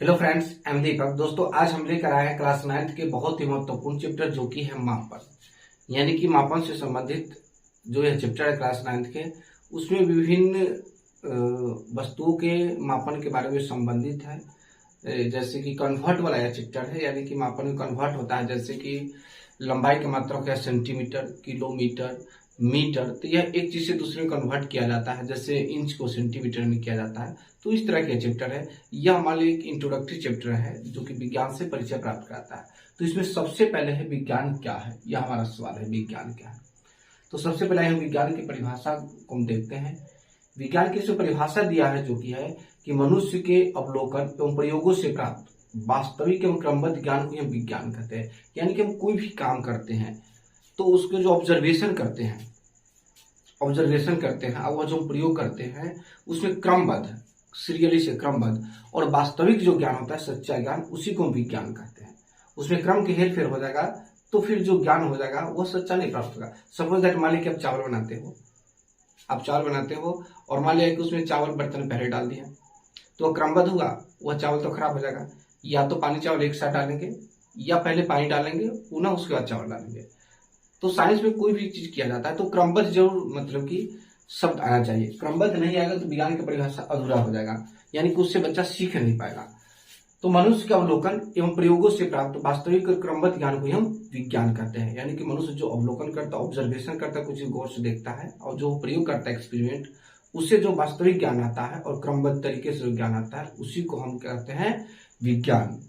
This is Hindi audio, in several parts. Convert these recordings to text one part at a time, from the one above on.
हेलो फ्रेंड्स, आई एम दीपक। दोस्तों, आज हम लेकर आए हैं क्लास 9th के बहुत ही महत्वपूर्ण चैप्टर जो कि है मापन। यानी कि मापन से संबंधित जो यह चैप्टर है क्लास 9th के, उसमें विभिन्न वस्तुओं के मापन के बारे में संबंधित है। जैसे कि कन्वर्ट वाला यह चैप्टर है, यानी कि मापन में कन्वर्ट होता है। जैसे कि लंबाई की मात्रा क्या, सेंटीमीटर, किलोमीटर, मीटर। तो यह एक चीज से दूसरे में कन्वर्ट किया जाता है, जैसे इंच को सेंटीमीटर में किया जाता है। तो इस तरह के चैप्टर है। यह हमारे लिए एक इंट्रोडक्टरी चैप्टर है जो कि विज्ञान से परिचय प्राप्त कराता है। तो इसमें सबसे पहले है विज्ञान क्या है, यह हमारा सवाल है, विज्ञान क्या है। तो सबसे पहले हम विज्ञान की परिभाषा को हम देखते हैं। विज्ञान की जो परिभाषा दिया है जो कि है कि मनुष्य के अवलोकन एवं प्रयोगों से प्राप्त वास्तविक एवं क्रमबद्ध ज्ञान को हम विज्ञान कहते हैं। यानी कि हम कोई भी काम करते हैं तो उसको जो ऑब्जर्वेशन करते हैं और वह जो प्रयोग करते हैं उसमें क्रमबद्ध, सीरियली से क्रमबद्ध और वास्तविक जो ज्ञान होता है, सच्चा ज्ञान, उसी को हम विज्ञान कहते हैं। उसमें क्रम की हेर फेर हो जाएगा तो फिर जो ज्ञान हो जाएगा वह सच्चा नहीं प्राप्त होगा। सपोज दैट, मान लीजिए आप चावल बनाते हो और मान लिया कि उसमें चावल बर्तन पहले डाल दिया तो वह क्रमबद्ध हुआ, वह चावल तो खराब हो जाएगा। या तो पानी चावल एक साथ डालेंगे या पहले पानी डालेंगे पुनः उसके बाद चावल डालेंगे। तो साइंस में कोई भी चीज किया जाता है तो क्रमबद्ध जरूर, मतलब कि शब्द आना चाहिए। क्रमबद्ध नहीं आएगा तो विज्ञान की परिभाषा अधूरा हो जाएगा, यानी कि उससे बच्चा सीख नहीं पाएगा। तो मनुष्य के अवलोकन एवं प्रयोगों से प्राप्त वास्तविक और क्रमबद्ध ज्ञान को हम विज्ञान कहते हैं। यानी कि मनुष्य जो अवलोकन करता है, ऑब्जर्वेशन करता है, कुछ गौर से देखता है और जो प्रयोग करता है एक्सपेरिमेंट, उससे जो वास्तविक ज्ञान आता है और क्रमबद्ध तरीके से जो ज्ञान आता है उसी को हम कहते हैं विज्ञान।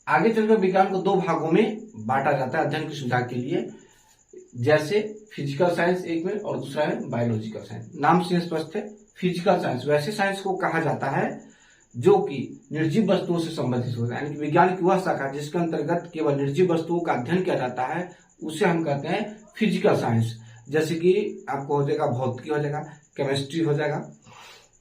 आगे चलकर विज्ञान को दो भागों में बांटा जाता है अध्ययन की सुविधा के लिए। जैसे फिजिकल साइंस एक में और दूसरा है बायोलॉजिकल साइंस। नाम से स्पष्ट है, फिजिकल साइंस वैसे साइंस को कहा जाता है जो कि निर्जीव वस्तुओं से संबंधित होता है। यानी कि विज्ञान की वह शाखा जिसके अंतर्गत केवल निर्जीव वस्तुओं का अध्ययन किया जाता है उसे हम कहते हैं फिजिकल साइंस। जैसे कि आपको हो जाएगा भौतिकी, हो जाएगा केमिस्ट्री, हो जाएगा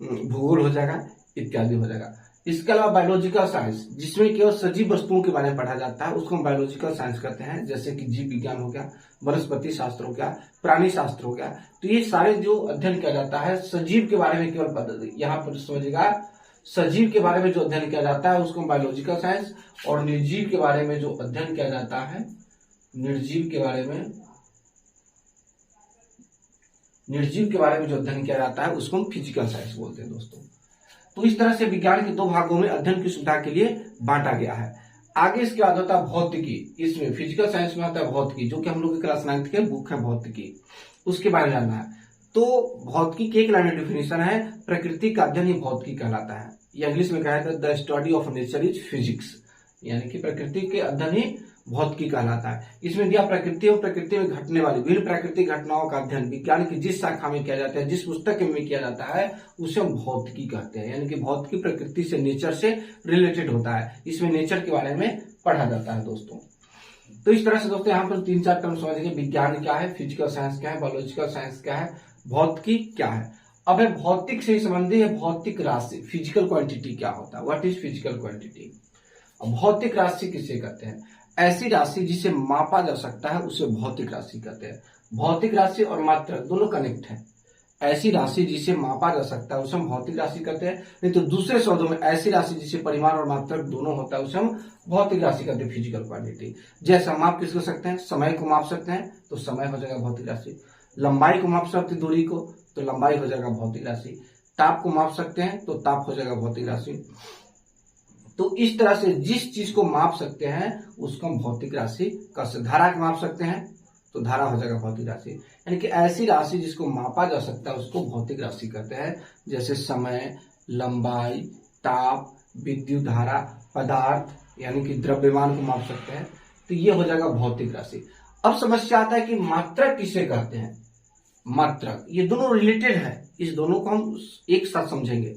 भूगोल, हो जाएगा इत्यादि हो जाएगा। इसके अलावा बायोलॉजिकल साइंस जिसमें केवल सजीव वस्तुओं के बारे में पढ़ा जाता है उसको हम बायोलॉजिकल साइंस कहते हैं। जैसे कि जीव विज्ञान हो गया, वनस्पति शास्त्र हो गया, प्राणी शास्त्र हो गया। तो ये सारे जो अध्ययन किया जाता है सजीव के बारे में केवल, यहाँ पर समझिएगा, सजीव के बारे में जो अध्ययन किया जाता है उसको हम बायोलॉजिकल साइंस, और निर्जीव के बारे में जो अध्ययन किया जाता है, निर्जीव के बारे में जो अध्ययन किया जाता है उसको हम फिजिकल साइंस बोलते हैं दोस्तों। तो इस तरह से विज्ञान के दो भागों में अध्ययन की सुविधा के लिए बांटा गया है। आगे इसके बाद होता है भौतिकी। इसमें फिजिकल साइंस में आता है भौतिकी, जो कि हम लोग की क्लास 9th के बुक है भौतिकी, उसके बारे में जानना है। तो भौतिकी की एक लाइन में डिफिनेशन है, प्रकृति का अध्ययन ही भौतिकी कहलाता है। या इंग्लिश में कहा जाता है the study of nature is physics. यानी कि प्रकृति के अध्ययन ही भौतिकी कहलाता है। इसमें दिया प्रकृति और प्रकृति में घटने वाली विभिन्न प्राकृतिक घटनाओं का अध्ययन विज्ञान की जिस शाखा में किया जाता है, जिस पुस्तक में किया जाता है उसे हम भौतिकी कहते हैं। यानी कि भौतिकी प्रकृति से, नेचर से रिलेटेड होता है। इसमें नेचर के बारे में पढ़ा जाता है दोस्तों। तो इस तरह से दोस्तों यहाँ पर 3-4 टर्म समझेंगे। विज्ञान क्या है, फिजिकल साइंस क्या है, बायोलॉजिकल साइंस क्या है, भौतिकी क्या है। अब है भौतिक से संबंधी है भौतिक राशि, फिजिकल क्वांटिटी क्या होता है, व्हाट इज फिजिकल क्वांटिटी। भौतिक राशि किसे कहते हैं? ऐसी राशि जिसे मापा जा सकता है उसे भौतिक राशि कहते हैं। भौतिक राशि और मात्रक दोनों कनेक्ट है। ऐसी राशि जिसे मापा जा सकता है उसे हम भौतिक राशि कहते हैं। नहीं तो दूसरे शब्दों में ऐसी राशि जिसे परिमाण और मात्रक दोनों होता है उसे हम भौतिक राशि कहते हैं, फिजिकल क्वांटिटी। जैसे हम माप किसको सकते हैं, समय को माप सकते हैं तो समय हो जाएगा भौतिक राशि। लंबाई को माप सकते हैं, दूरी को, तो लंबाई हो जाएगा भौतिक राशि। ताप को माप सकते हैं तो ताप हो जाएगा भौतिक राशि। तो इस तरह से जिस चीज को माप सकते हैं उसको हम भौतिक राशि कर सकते हैं। धारा को माप सकते हैं तो धारा हो जाएगा भौतिक राशि। यानी कि ऐसी राशि जिसको मापा जा सकता है उसको भौतिक राशि कहते हैं। जैसे समय, लंबाई, ताप, विद्युत धारा, पदार्थ यानी कि द्रव्यमान को माप सकते हैं, तो ये हो जाएगा भौतिक राशि। अब समस्या आता है कि मात्रक किसे कहते हैं। मात्रक, ये दोनों रिलेटेड है, इस दोनों को हम एक साथ समझेंगे।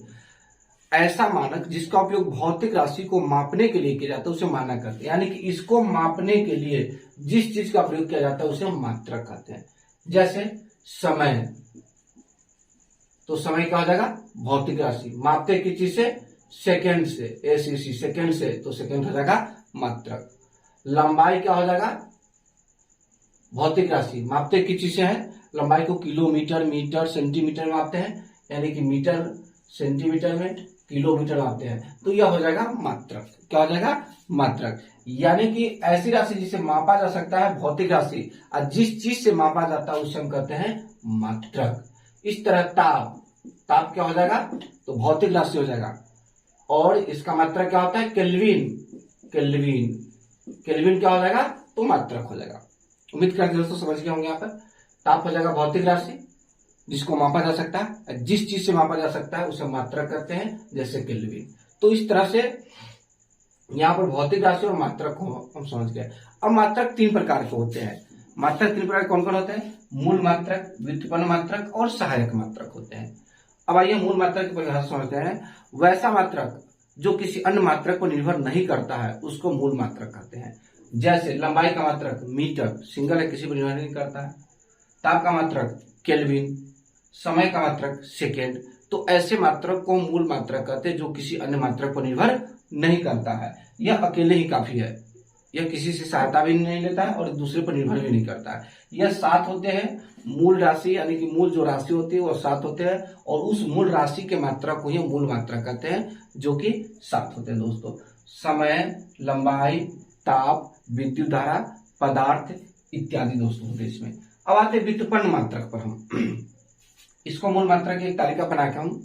ऐसा मानक जिसका उपयोग भौतिक राशि को मापने के लिए किया जाता है उसे मानक कहते हैं। यानी कि इसको मापने के लिए जिस चीज का प्रयोग किया जाता है उसे हम मात्रक कहते हैं। जैसे समय, तो समय क्या हो जाएगा भौतिक राशि। मापते किस चीज से, सेकेंड से, एसईसी सेकेंड से, तो सेकेंड हो जाएगा मात्रक। लंबाई क्या हो जाएगा भौतिक राशि। मापते किस चीज से है, लंबाई को किलोमीटर, मीटर, सेंटीमीटर में मापते हैं। यानी कि मीटर सेंटीमीटर में, किलोमीटर मापते हैं, तो यह हो जाएगा मात्रक। क्या हो जाएगा? मात्रक। यानी कि ऐसी राशि जिसे मापा जा सकता है, भौतिक राशि, और जिस चीज से मापा जाता है उसे हम कहते हैं मात्रक। इस तरह ताप, ताप क्या हो जाएगा? तो भौतिक राशि हो जाएगा। और इसका मात्रक क्या होता है? केल्विन। केल्विन, केल्विन क्या हो जाएगा? तो मात्रक हो जाएगा। उम्मीद करते हैं दोस्तों समझ गए होंगे। यहाँ पर ताप हो जाएगा भौतिक राशि जिसको मापा जा सकता है, जिस चीज से मापा जा सकता है उसे मात्रक कहते हैं, जैसे केल्विन। तो इस तरह से यहाँ पर भौतिक राशि और मात्रक को हम समझ गए। अब मात्रक 3 प्रकार के होते हैं। मात्रक 3 प्रकार कौन कौन होते हैं? मूल मात्रक, व्युत्पन्न मात्रक और सहायक मात्रक होते हैं। अब आइए मूल मात्रक की परिभाषा समझते हैं। वैसा मात्रक जो किसी अन्य मात्रक पर निर्भर नहीं करता है उसको मूल मात्रक कहते हैं। जैसे लंबाई का मात्रक मीटर, सिंगल है, किसी पर निर्भर नहीं करता है। ताप का मात्रक केल्विन, समय का मात्रक सेकेंड। तो ऐसे मात्रक को मूल मात्रक कहते हैं जो किसी अन्य मात्रक पर निर्भर नहीं करता है। यह अकेले ही काफी है, यह किसी से सहायता भी नहीं लेता है और दूसरे पर निर्भर भी नहीं करता है। यह 7 होते हैं। मूल राशि यानी कि मूल जो राशि होती है वो 7 होते हैं, और उस मूल राशि के मात्रक को ही मूल मात्रक कहते हैं, जो कि 7 होते हैं दोस्तों। समय, लंबाई, ताप, विद्युत धारा, पदार्थ इत्यादि दोस्तों होते हैं इसमें। अब आते हैं व्युत्पन्न मात्रक पर। हम इसको मूल मात्रक की एक तालिका बना के हम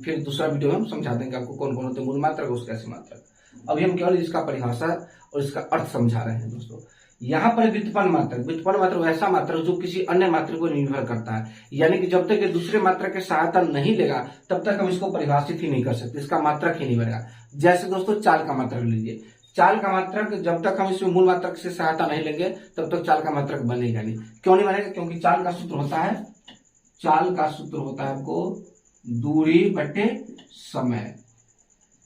फिर दूसरा वीडियो में हम समझा देंगे आपको कौन कौन होते हैं मूल मात्रक और कैसे मात्रक। अभी हम केवल इसका परिभाषा और इसका अर्थ समझा रहे हैं दोस्तों। यहाँ पर व्युत्पन्न मात्रक, व्युत्पन्न मात्रक वैसा मात्रक जो किसी अन्य मात्रक पर निर्भर करता है, यानी कि जब तक ये दूसरे मात्रक की सहायता नहीं लेगा तब तक हम इसको परिभाषित ही नहीं कर सकते, इसका मात्रक ही नहीं बनेगा। जैसे दोस्तों चाल का मात्रक लीजिए। चाल का मात्रक जब तक हम इसमें मूल मात्रक से सहायता नहीं लेंगे तब तक चाल का मात्रक बनेगा नहीं। क्यों नहीं बनेगा? क्योंकि चाल का सूत्र होता है, चाल का सूत्र होता है आपको दूरी बटे समय,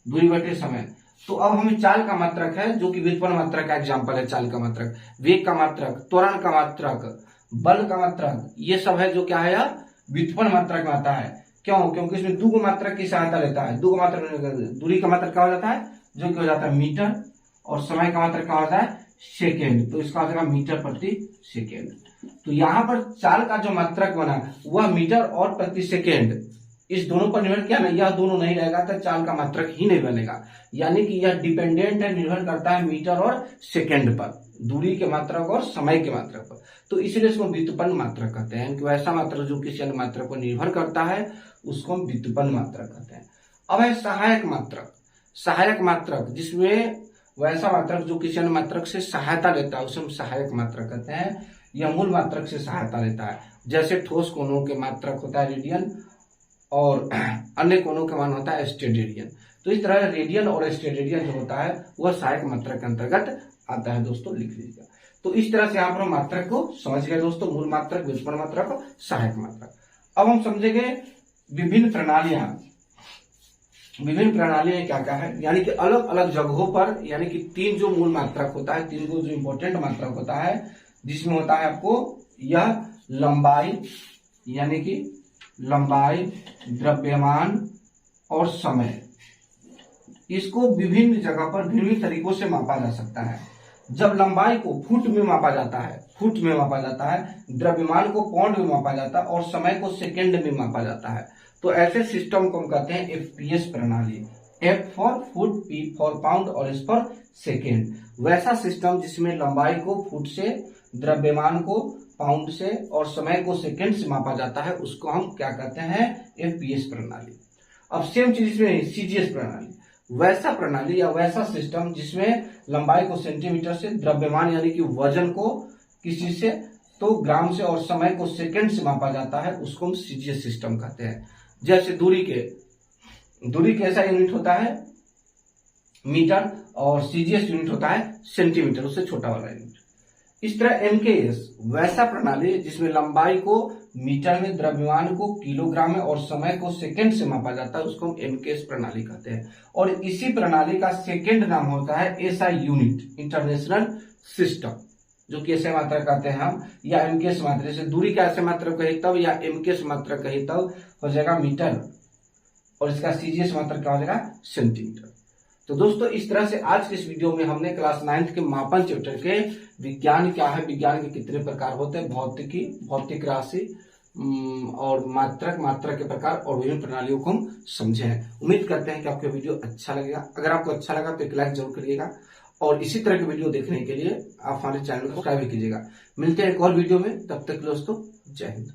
दूरी बटे समय। तो अब हमें चाल का मात्रक है जो कि व्युत्पन्न मात्रक का एग्जांपल है। चाल का मात्रक, वेग का मात्रक, त्वरण का मात्रक, बल का मात्रक, ये सब है जो क्या है? यह व्युत्पन्न मात्रक में आता है। क्यों? क्योंकि इसमें 2 मात्रक की सहायता लेता है। 2 मात्रक, दूरी का मात्रक क्या हो जाता है? जो कि हो जाता है मीटर, और समय का मात्रक क्या होता है? सेकेंड। तो इसका हो जाएगा मीटर प्रति सेकेंड। तो यहाँ पर चाल का जो मात्रक बना वह मीटर और प्रति सेकेंड, इस दोनों पर निर्भर किया ना, यह दोनों नहीं रहेगा तो चाल का मात्रक ही नहीं बनेगा। यानी कि यह डिपेंडेंट है, निर्भर करता है मीटर और सेकेंड पर, दूरी के मात्रक और समय के मात्रक पर। तो इसलिए इसको व्युत्पन्न मात्रक कहते हैं। वैसा मात्रक जो किसी अन्य मात्रक पर निर्भर करता है उसको हम व्युत्पन्न मात्रक कहते हैं। अब है सहायक मात्रक। सहायक मात्रक जिसमें वैसा मात्रक जो किसी अन्य मात्रक से सहायता लेता है उसे हम सहायक मात्रक कहते हैं। यह मूल मात्रक से सहायता लेता है। जैसे ठोस कोणों के मात्रक होता है रेडियन, और अन्य कोणों का मान होता है स्टेरेडियन। तो इस तरह रेडियन और स्टेरेडियन जो होता है वह सहायक मात्रक के अंतर्गत आता है दोस्तों, लिख लीजिएगा। तो इस तरह से यहाँ पर हम मात्रक को समझ गए दोस्तों, मूल मात्रक, व्युत्पन्न मात्रक, सहायक मात्रक। अब हम समझेंगे विभिन्न प्रणालियां। विभिन्न प्रणालियां क्या क्या है, यानी कि अलग अलग जगहों पर, यानी कि 3 जो मूल मात्रक होता है, 3 जो इंपॉर्टेंट मात्रक होता है, जिसमें होता है आपको यह लंबाई, यानी कि लंबाई, द्रव्यमान और समय। इसको विभिन्न जगह पर विभिन्न तरीकों से मापा जा सकता है। जब लंबाई को फुट में मापा जाता है, फुट में मापा जाता है, द्रव्यमान को पाउंड में मापा जाता है और समय को सेकंड में मापा जाता है, तो ऐसे सिस्टम को हम कहते हैं एफपीएस प्रणाली। F for foot, P for pound और एस फॉर सेकेंड। वैसा सिस्टम जिसमें लंबाई को फुट से, द्रव्यमान को पाउंड से और समय को सेकंड से मापा जाता है उसको हम क्या कहते हैं? एफपीएस प्रणाली। अब सेम चीज इसमें सीजीएस प्रणाली। वैसा प्रणाली या वैसा सिस्टम जिसमें लंबाई को सेंटीमीटर से, द्रव्यमान यानी कि वजन को किसी से तो ग्राम से और समय को सेकंड से मापा जाता है उसको हम सीजीएस सिस्टम कहते हैं। जैसे दूरी के ऐसा यूनिट होता है मीटर और सीजीएस यूनिट होता है सेंटीमीटर, उससे छोटा वाला यूनिट। इस तरह एमकेएस वैसा प्रणाली जिसमें लंबाई को मीटर में, द्रव्यमान को किलोग्राम में और समय को सेकंड से मापा जाता है उसको हम एमकेएस प्रणाली कहते हैं। और इसी प्रणाली का सेकंड नाम होता है एसआई यूनिट, इंटरनेशनल सिस्टम, जो कि ऐसे मात्रा कहते हैं हम, या एमकेएस मात्रा। जैसे दूरी का ऐसे मात्रा कही तब या एमकेएस मात्रा कही तब हो जाएगा मीटर, और इसका सीजीएस मात्रा क्या हो जाएगा? सेंटीमीटर। तो दोस्तों इस तरह से आज के इस वीडियो में हमने क्लास 9th के मापन चैप्टर के विज्ञान क्या है, विज्ञान के कितने प्रकार होते हैं, भौतिकी, भौतिक राशि, और मात्रा के प्रकार और विभिन्न प्रणालियों को हम समझे हैं। उम्मीद करते हैं कि आपको वीडियो अच्छा लगेगा। अगर आपको अच्छा लगा तो एक लाइक जरूर करिएगा और इसी तरह के वीडियो देखने के लिए आप हमारे चैनल को सब्सक्राइब कीजिएगा। मिलते हैं एक और वीडियो में, तब तक दोस्तों जय हिंद।